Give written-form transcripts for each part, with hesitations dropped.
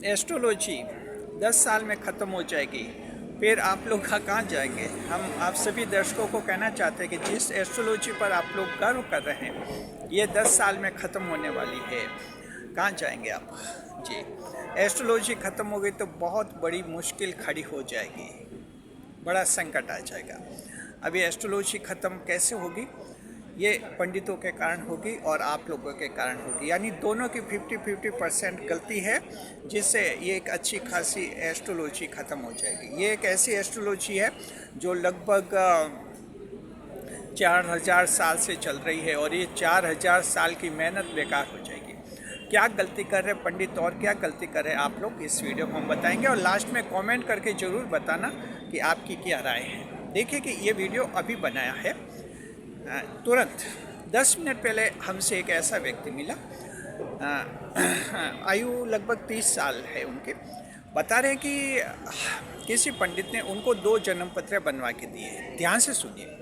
Astrology 10 साल में ख़त्म हो जाएगी, फिर आप लोग कहाँ जाएंगे। हम आप सभी दर्शकों को कहना चाहते हैं कि जिस एस्ट्रोलॉजी पर आप लोग गर्व कर रहे हैं ये 10 साल में ख़त्म होने वाली है, कहाँ जाएंगे आप जी। एस्ट्रोलॉजी ख़त्म हो गई तो बहुत बड़ी मुश्किल खड़ी हो जाएगी, बड़ा संकट आ जाएगा। अभी एस्ट्रोलॉजी ख़त्म कैसे होगी, ये पंडितों के कारण होगी और आप लोगों के कारण होगी, यानी दोनों की 50-50% गलती है, जिससे ये एक अच्छी खासी एस्ट्रोलॉजी ख़त्म हो जाएगी। ये एक ऐसी एस्ट्रोलॉजी है जो लगभग 4000 साल से चल रही है और ये 4000 साल की मेहनत बेकार हो जाएगी। क्या गलती कर रहे पंडित और क्या गलती कर रहे आप लोग, इस वीडियो में हम बताएंगे और लास्ट में कमेंट करके ज़रूर बताना कि आपकी क्या राय है। देखिए कि ये वीडियो अभी बनाया है, तुरंत 10 मिनट पहले हमसे एक ऐसा व्यक्ति मिला, आयु लगभग 30 साल है उनके। बता रहे कि किसी पंडित ने उनको 2 जन्म पत्र बनवा के दिए। ध्यान से सुनिए।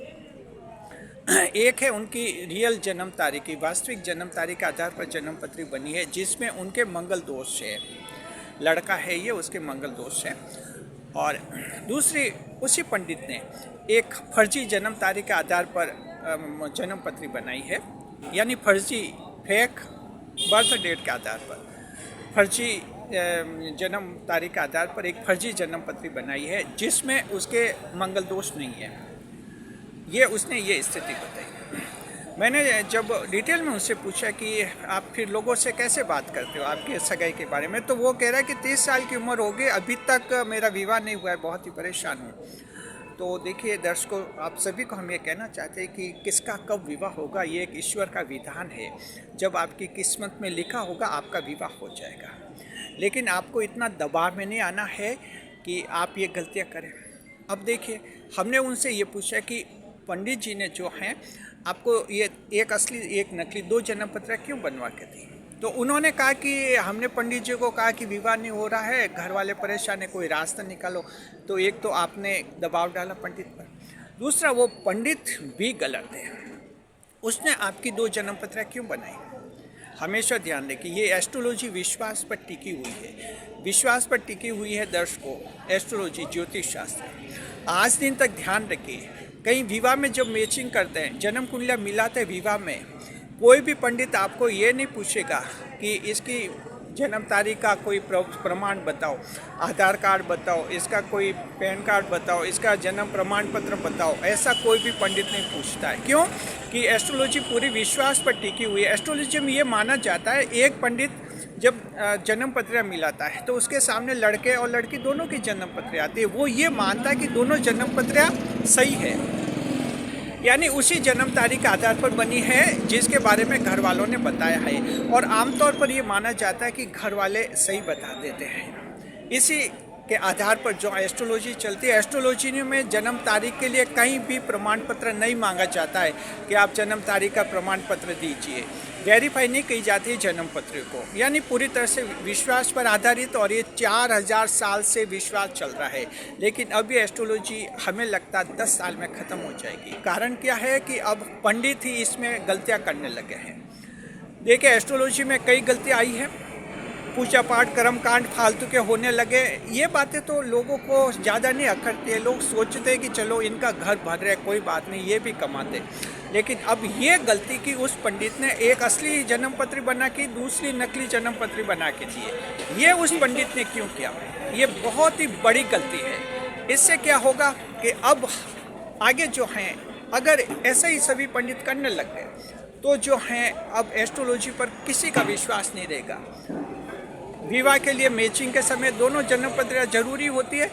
एक है उनकी रियल जन्म तारीख की, वास्तविक जन्म तारीख के आधार पर जन्म पत्री बनी है, जिसमें उनके मंगल दोष है, लड़का है ये, उसके मंगल दोष है। और दूसरी, उसी पंडित ने एक फर्जी जन्म तारीख के आधार पर जन्म पत्री बनाई है, यानी फर्जी फेक बर्थ डेट के आधार पर, फर्जी जन्म तारीख के आधार पर एक फर्जी जन्म पत्री बनाई है, जिसमें उसके मंगल दोष नहीं है। ये उसने ये स्थिति बताई। मैंने जब डिटेल में उनसे पूछा कि आप फिर लोगों से कैसे बात करते हो आपके सगाई के बारे में, तो वो कह रहा है कि 30 साल की उम्र हो गई, अभी तक मेरा विवाह नहीं हुआ है, बहुत ही परेशान हूँ। तो देखिए दर्शकों, आप सभी को हम ये कहना चाहते हैं कि किसका कब विवाह होगा ये एक ईश्वर का विधान है। जब आपकी किस्मत में लिखा होगा आपका विवाह हो जाएगा, लेकिन आपको इतना दबाव में नहीं आना है कि आप ये गलतियाँ करें। अब देखिए, हमने उनसे ये पूछा कि पंडित जी ने जो हैं आपको ये एक असली एक नकली 2 जन्म पत्र क्यों बनवा के दी। तो उन्होंने कहा कि हमने पंडित जी को कहा कि विवाह नहीं हो रहा है, घर वाले परेशान है, कोई रास्ता निकालो। तो एक तो आपने दबाव डाला पंडित पर, दूसरा वो पंडित भी गलत है, उसने आपकी 2 जन्म पत्र क्यों बनाई। हमेशा ध्यान दें कि ये एस्ट्रोलॉजी विश्वास पर टिकी हुई है, विश्वास पर टिकी हुई है दर्शकों, एस्ट्रोलॉजी ज्योतिष शास्त्र। आज दिन तक ध्यान रखिए, कहीं विवाह में जब मैचिंग करते हैं, जन्म कुंडलियाँ मिलाते हैं विवाह में, कोई भी पंडित आपको ये नहीं पूछेगा कि इसकी जन्म तारीख का कोई प्रमाण बताओ, आधार कार्ड बताओ, इसका कोई पैन कार्ड बताओ, इसका जन्म प्रमाण पत्र बताओ। ऐसा कोई भी पंडित नहीं पूछता है। क्यों? कि एस्ट्रोलॉजी पूरी विश्वास पर टिकी हुई है। एस्ट्रोलॉजी में ये माना जाता है, एक पंडित जब जन्म पत्र मिलाता है तो उसके सामने लड़के और लड़की दोनों की जन्म पत्र आती है, वो ये मानता है कि दोनों जन्म पत्र सही है, यानी उसी जन्म तारीख के आधार पर बनी है जिसके बारे में घर वालों ने बताया है। और आमतौर पर ये माना जाता है कि घर वाले सही बता देते हैं। इसी के आधार पर जो एस्ट्रोलॉजी चलती है, एस्ट्रोलॉजी में जन्म तारीख के लिए कहीं भी प्रमाण पत्र नहीं मांगा जाता है कि आप जन्म तारीख का प्रमाण पत्र दीजिए, वेरीफाई नहीं की जाती है जन्म पत्र को, यानी पूरी तरह से विश्वास पर आधारित। और ये 4000 साल से विश्वास चल रहा है, लेकिन अभी एस्ट्रोलॉजी हमें लगता है 10 साल में ख़त्म हो जाएगी। कारण क्या है कि अब पंडित ही इसमें गलतियां करने लगे हैं। देखिए, एस्ट्रोलॉजी में कई गलतियां आई हैं, पूजा पाठ कर्मकांड फालतू के होने लगे। ये बातें तो लोगों को ज़्यादा नहीं अखरती है, लोग सोचते हैं कि चलो इनका घर भर रहे, कोई बात नहीं, ये भी कमाते। लेकिन अब ये गलती की उस पंडित ने, एक असली जन्म पत्री बना के दूसरी नकली जन्म पत्री बना के दिए। ये उस पंडित ने क्यों किया? ये बहुत ही बड़ी गलती है। इससे क्या होगा कि अब आगे जो हैं, अगर ऐसा ही सभी पंडित करने लग गए तो जो हैं अब एस्ट्रोलॉजी पर किसी का विश्वास नहीं रहेगा। विवाह के लिए मैचिंग के समय दोनों जन्म पत्र जरूरी होती है।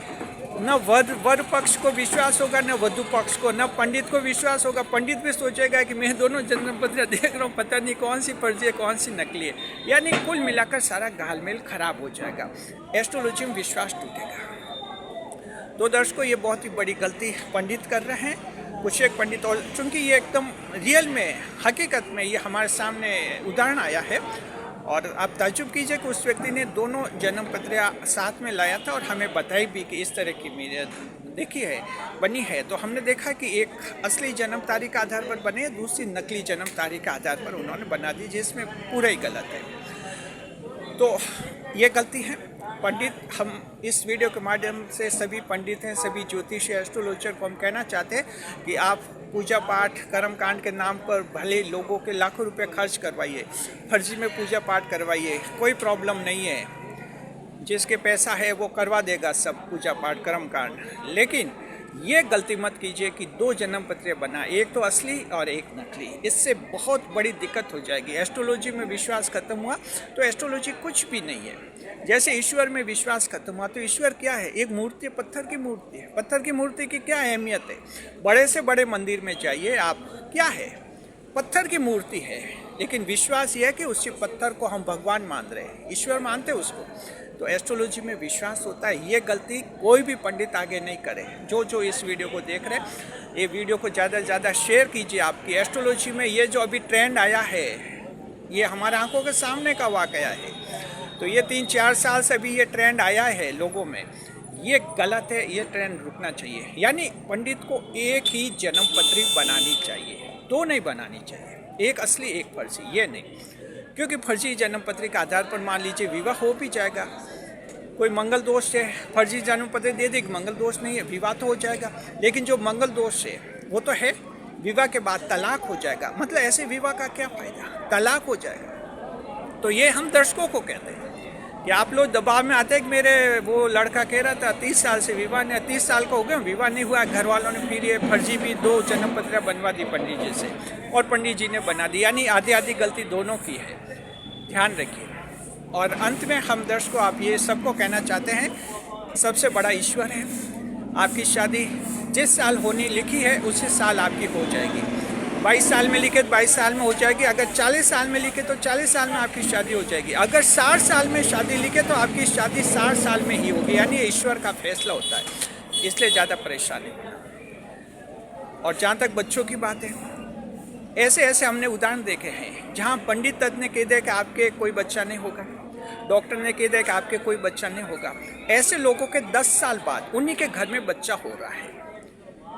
न वर पक्ष को विश्वास होगा, न वधु पक्ष को, न पंडित को विश्वास होगा। पंडित भी सोचेगा कि मैं दोनों जन्म पत्र देख रहा हूँ, पता नहीं कौन सी फर्जी है कौन सी नकली है, यानी कुल मिलाकर सारा घालमेल खराब हो जाएगा, एस्ट्रोलॉजी में विश्वास टूटेगा। तो दर्शकों, ये बहुत ही बड़ी गलती पंडित कर रहे हैं, कुछ एक पंडित। और चूँकि ये एकदम रियल में, हकीकत में ये हमारे सामने उदाहरण आया है, और आप ताज्जुब कीजिए कि उस व्यक्ति ने दोनों जन्म पत्रियाँ साथ में लाया था और हमें बताई भी कि इस तरह की मेरी देखी है, बनी है। तो हमने देखा कि एक असली जन्म तारीख के आधार पर बने, दूसरी नकली जन्म तारीख के आधार पर उन्होंने बना दी, जिसमें पूरा ही गलत है। तो ये गलती है। पंडित, हम इस वीडियो के माध्यम से सभी पंडित हैं, सभी ज्योतिषी एस्ट्रोलॉजर को हम कहना चाहते हैं कि आप पूजा पाठ कर्मकांड के नाम पर भले लोगों के लाखों रुपए खर्च करवाइए, फर्जी में पूजा पाठ करवाइए, कोई प्रॉब्लम नहीं है। जिसके पैसा है वो करवा देगा सब पूजा पाठ कर्मकांड, लेकिन ये गलती मत कीजिए कि 2 जन्म पत्र बना, एक तो असली और एक नकली। इससे बहुत बड़ी दिक्कत हो जाएगी। एस्ट्रोलॉजी में विश्वास खत्म हुआ तो एस्ट्रोलॉजी कुछ भी नहीं है। जैसे ईश्वर में विश्वास खत्म हुआ तो ईश्वर क्या है? एक मूर्ति, पत्थर की मूर्ति है। पत्थर की मूर्ति की क्या अहमियत है? बड़े से बड़े मंदिर में जाइए आप, क्या है? पत्थर की मूर्ति है, लेकिन विश्वास यह है कि उसी पत्थर को हम भगवान मान रहे हैं, ईश्वर मानते हैं उसको। तो एस्ट्रोलॉजी में विश्वास होता है। ये गलती कोई भी पंडित आगे नहीं करे। जो इस वीडियो को देख रहे हैं, ये वीडियो को ज़्यादा से ज़्यादा शेयर कीजिए। आपकी एस्ट्रोलॉजी में ये जो अभी ट्रेंड आया है, ये हमारे आंखों के सामने का वाकया है। तो ये 3-4 साल से भी ये ट्रेंड आया है लोगों में, ये गलत है। ये ट्रेंड रुकना चाहिए। यानी पंडित को एक ही जन्म पत्री बनानी चाहिए, 2 नहीं बनानी चाहिए, एक असली एक फर्जी, ये नहीं। क्योंकि फर्जी जन्म पत्री के आधार पर मान लीजिए विवाह हो भी जाएगा, कोई मंगल दोष है, फर्जी जन्म पत्री दे देगी, मंगल दोष नहीं है, विवाह तो हो जाएगा। लेकिन जो मंगल दोष है वो तो है, विवाह के बाद तलाक हो जाएगा। मतलब ऐसे विवाह का क्या फायदा? तलाक हो जाएगा। तो ये हम दर्शकों को कहते हैं कि आप लोग दबाव में आते हैं कि मेरे वो लड़का कह रहा था 30 साल से विवाह नहीं, 30 साल का हो गया, विवाह नहीं हुआ। घर वालों ने फिर ये फर्जी भी 2 जन्म पत्र बनवा दी पंडित जी से, और पंडित जी ने बना दी। यानी आधी गलती दोनों की है, ध्यान रखिए। और अंत में हम दर्शकों आप ये सबको कहना चाहते हैं, सबसे बड़ा ईश्वर है। आपकी शादी जिस साल होनी लिखी है उसी साल आपकी हो जाएगी। 22 साल में लिखे तो 22 साल में हो जाएगी। अगर 40 साल में लिखे तो 40 साल में आपकी शादी हो जाएगी। अगर 60 साल में शादी लिखे तो आपकी शादी 60 साल में ही होगी। यानी ईश्वर का फैसला होता है, इसलिए ज़्यादा परेशानी होना। और जहाँ तक बच्चों की बात है, ऐसे हमने उदाहरण देखे हैं जहाँ पंडित तज्ञ ने कह दिया कि आपके कोई बच्चा नहीं होगा, डॉक्टर ने कह दिया कि आपके कोई बच्चा नहीं होगा। ऐसे लोगों के 10 साल बाद उन्हीं के घर में बच्चा हो रहा है,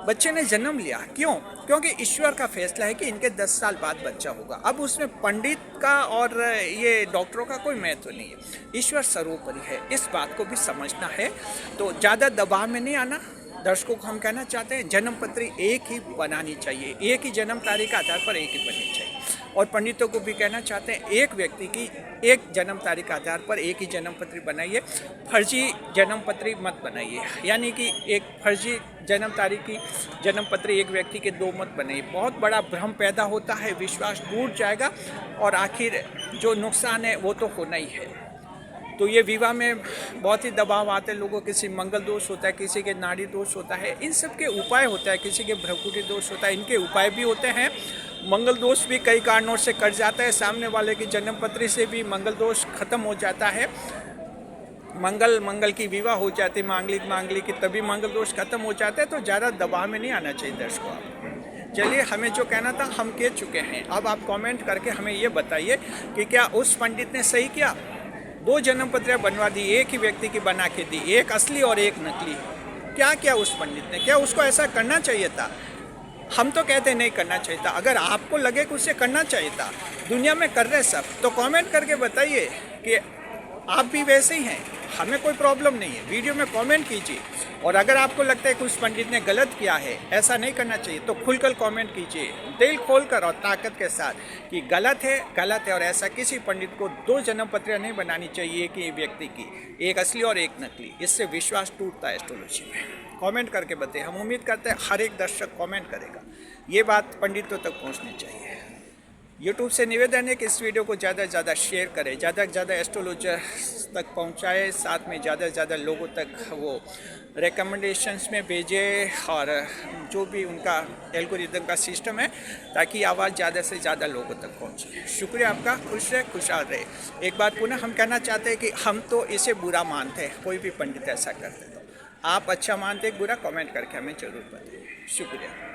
बच्चे ने जन्म लिया। क्यों? क्योंकि ईश्वर का फैसला है कि इनके 10 साल बाद बच्चा होगा। अब उसमें पंडित का और ये डॉक्टरों का कोई महत्व नहीं है, ईश्वर सर्वोपरि है। इस बात को भी समझना है। तो ज़्यादा दबाव में नहीं आना। दर्शकों को हम कहना चाहते हैं, जन्म पत्री एक ही बनानी चाहिए, एक ही जन्म तारीख के आधार पर एक ही बननी चाहिए। और पंडितों को भी कहना चाहते हैं, एक व्यक्ति की एक जन्म तारीख के आधार पर एक ही जन्म पत्री बनाइए, फर्जी जन्म पत्री मत बनाइए। यानी कि एक फर्जी जन्म तारीख की जन्म पत्री एक व्यक्ति के 2 मत बनाइए। बहुत बड़ा भ्रम पैदा होता है, विश्वास टूट जाएगा और आखिर जो नुकसान है वो तो होना ही है। तो ये विवाह में बहुत ही दबाव आते हैं लोगों, किसी मंगल दोष होता है, किसी के नाड़ी दोष होता है, इन सब के उपाय होता है, किसी के भ्रकुटी दोष होता है, इनके उपाय भी होते हैं। मंगल दोष भी कई कारणों से कट जाता है, सामने वाले की जन्म पत्री से भी मंगल दोष खत्म हो जाता है। मंगल की विवाह हो जाती है, मांगलिक की, तभी मंगल दोष खत्म हो जाता है। तो ज़्यादा दबाव में नहीं आना चाहिए दर्शकों। आप चलिए, हमें जो कहना था हम कह चुके हैं। अब आप कमेंट करके हमें ये बताइए कि क्या उस पंडित ने सही किया? 2 जन्म पत्र बनवा दी, एक ही व्यक्ति की बना के दी, एक असली और एक नकली। क्या किया उस पंडित ने? क्या उसको ऐसा करना चाहिए था? हम तो कहते नहीं करना चाहिए था। अगर आपको लगे कि उसे करना चाहिए था, दुनिया में कर रहे सब, तो कमेंट करके बताइए कि आप भी वैसे ही हैं। हमें कोई प्रॉब्लम नहीं है, वीडियो में कमेंट कीजिए। और अगर आपको लगता है कि उस पंडित ने गलत किया है, ऐसा नहीं करना चाहिए, तो खुलकर कमेंट कीजिए, दिल खोलकर और ताकत के साथ, कि गलत है और ऐसा किसी पंडित को 2 जन्म पत्र नहीं बनानी चाहिए कि व्यक्ति की, एक असली और एक नकली। इससे विश्वास टूटता है एस्ट्रोलॉजी में। कमेंट करके बताइए। हम उम्मीद करते हैं हर एक दर्शक कमेंट करेगा। ये बात पंडितों तक पहुँचनी चाहिए। यूट्यूब से निवेदन है कि इस वीडियो को ज़्यादा से ज़्यादा शेयर करें, ज़्यादा से ज़्यादा एस्ट्रोलॉजर तक पहुंचाए, साथ में ज़्यादा से ज़्यादा लोगों तक वो रिकमेंडेशंस में भेजे, और जो भी उनका एल्गोरिदम का सिस्टम है, ताकि आवाज़ ज़्यादा से ज़्यादा लोगों तक पहुंचे। शुक्रिया आपका, खुश रहे, खुशहाल रहे। एक बात पुनः हम कहना चाहते हैं कि हम तो इसे बुरा मानते हैं, कोई भी पंडित ऐसा करते तो। आप अच्छा मानते बुरा, कमेंट करके हमें ज़रूर बताइए। शुक्रिया।